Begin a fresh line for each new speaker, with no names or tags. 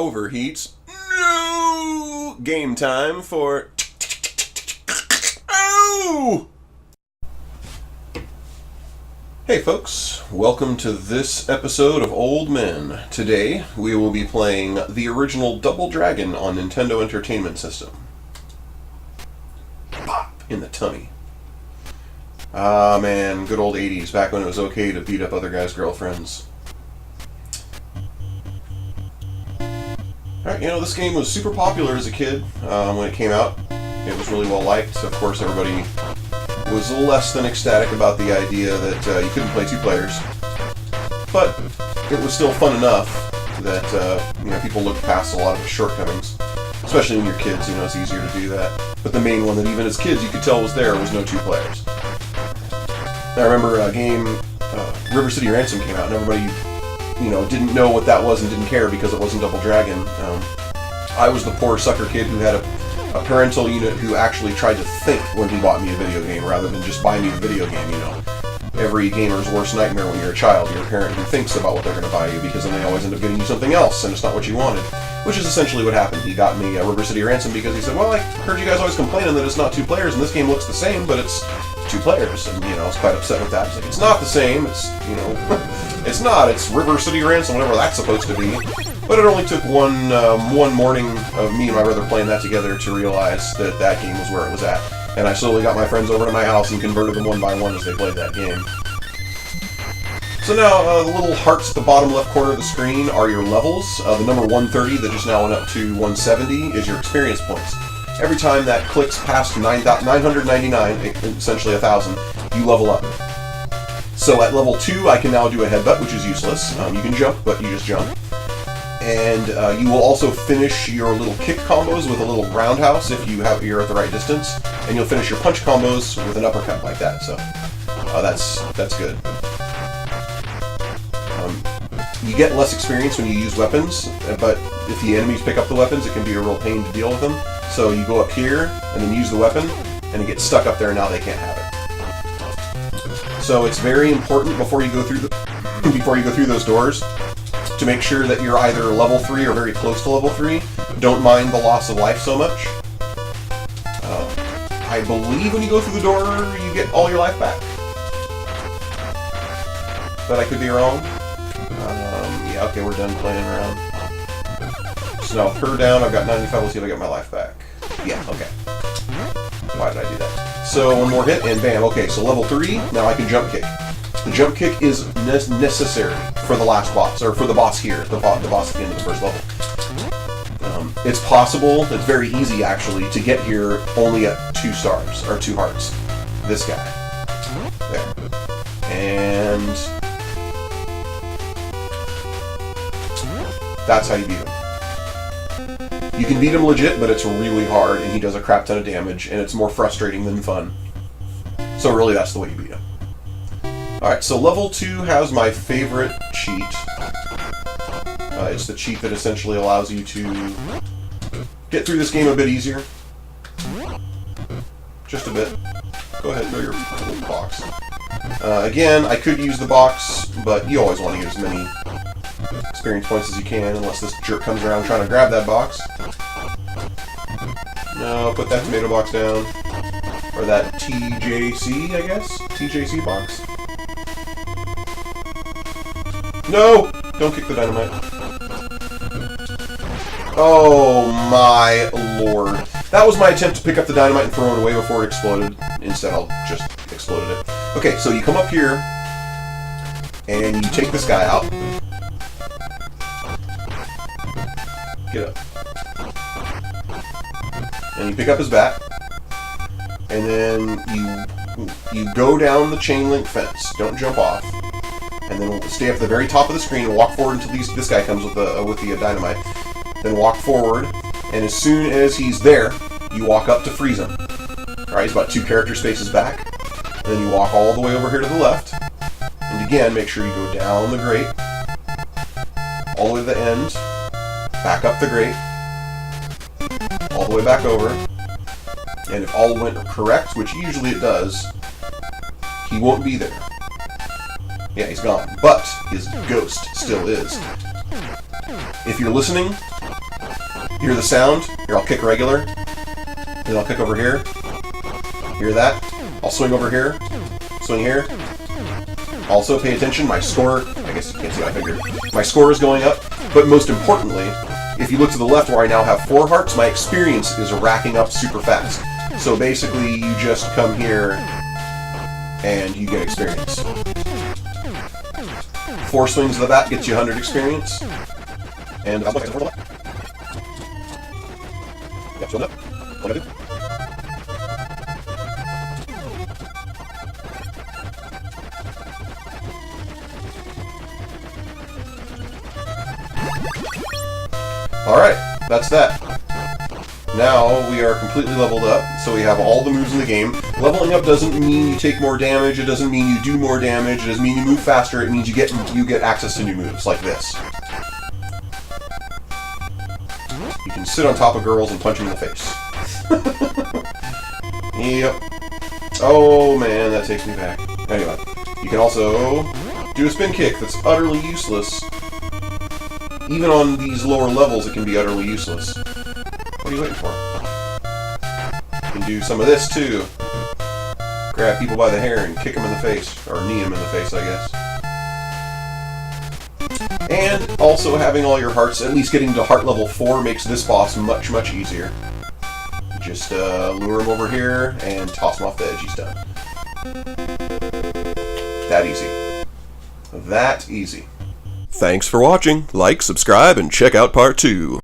overheats. No! Game time for... Oh! Hey folks, welcome to this episode of Old Men. Today, we will be playing the original Double Dragon on Nintendo Entertainment System. Pop! In the tummy. Ah man, good old 80s, back when it was okay to beat up other guys' girlfriends. Alright, this game was super popular as a kid when it came out. It was really well liked. Of course, everybody was less than ecstatic about the idea that you couldn't play two players. But it was still fun enough that people looked past a lot of the shortcomings. Especially when you're kids, it's easier to do that. But the main one that even as kids you could tell was there was no two players. I remember a game, River City Ransom came out, and everybody didn't know what that was and didn't care because it wasn't Double Dragon. I was the poor sucker kid who had a parental unit who actually tried to think when he bought me a video game rather than just buy me the video game, Every gamer's worst nightmare when you're a child, you're a parent who thinks about what they're going to buy you because then they always end up getting you something else and it's not what you wanted. Which is essentially what happened. He got me River City Ransom because he said, well, I heard you guys always complaining that it's not two players and this game looks the same, but it's two players. And, I was quite upset with that. It's like, it's not the same. It's, it's not. It's River City Ransom, whatever that's supposed to be. But it only took one morning of me and my brother playing that together to realize that that game was where it was at. And I slowly got my friends over to my house and converted them one by one as they played that game. So now, the little hearts at the bottom left corner of the screen are your levels. The number 130 that just now went up to 170 is your experience points. Every time that clicks past 999, essentially 1,000, you level up. So at level 2, I can now do a headbutt, which is useless. You can jump, but you just jump. And you will also finish your little kick combos with a little roundhouse if you're at the right distance. And you'll finish your punch combos with an uppercut like that. So that's good. You get less experience when you use weapons, but if the enemies pick up the weapons, it can be a real pain to deal with them. So you go up here and then use the weapon, and it gets stuck up there, and now they can't have it. So it's very important before you go through those doors to make sure that you're either level 3 or very close to level 3. Don't mind the loss of life so much. I believe when you go through the door, you get all your life back. But I could be wrong. Yeah, okay, we're done playing around. So now with her down, I've got 95. Let's see if I get my life back. Yeah, okay. Why did I do that? So one more hit, and bam. Okay, so level 3, now I can jump kick. The jump kick is necessary for the last boss, or for the boss here, the boss at the end of the first level. It's possible, it's very easy actually, to get here only at 2 stars, or 2 hearts. This guy. There. And that's how you beat him. You can beat him legit, but it's really hard, and he does a crap ton of damage, and it's more frustrating than fun. So really, that's the way you beat him. Alright, so level 2 has my favorite cheat. It's the cheat that essentially allows you to get through this game a bit easier. Just a bit. Go ahead, throw your little box. Again, I could use the box, but you always want to get as many experience points as you can, unless this jerk comes around trying to grab that box. No, put that tomato box down. Or that TJC, I guess? TJC box? No! Don't kick the dynamite. Oh my lord. That was my attempt to pick up the dynamite and throw it away before it exploded. Instead, I'll just exploded it. Okay, so you come up here, and you take this guy out. Get up. And you pick up his bat. And then you go down the chain link fence. Don't jump off. And then stay up at the very top of the screen and walk forward until this guy comes with the dynamite. Then walk forward, and as soon as he's there, you walk up to freeze him. Alright, he's about 2 character spaces back. And then you walk all the way over here to the left. And again, make sure you go down the grate. All the way to the end. Back up the grate. All the way back over. And if all went correct, which usually it does, he won't be there. Yeah, he's gone. But his ghost still is. If you're listening, You hear the sound? Here, I'll kick regular. Then I'll kick over here. Hear that? I'll swing over here. Swing here. Also, pay attention, my score, I guess you can't see my finger. My score is going up, but most importantly, if you look to the left where I now have 4 hearts, my experience is racking up super fast. So basically, you just come here and you get experience. 4 swings of the bat gets you 100 experience. And I'll look at the yep, show up. Like I did. Alright, that's that. Now we are completely leveled up, so we have all the moves in the game. Leveling up doesn't mean you take more damage, it doesn't mean you do more damage, it doesn't mean you move faster, it means you get access to new moves, like this. You can sit on top of girls and punch them in the face. Yep. Oh man, that takes me back. Anyway, you can also do a spin kick that's utterly useless. Even on these lower levels, it can be utterly useless. What are you waiting for? You can do some of this, too. Grab people by the hair and kick them in the face. Or knee them in the face, I guess. And also having all your hearts, at least getting to heart level 4, makes this boss much, much easier. Just lure him over here and toss him off the edge. He's done. That easy. That easy. Thanks for watching. Like, subscribe, and check out Part 2.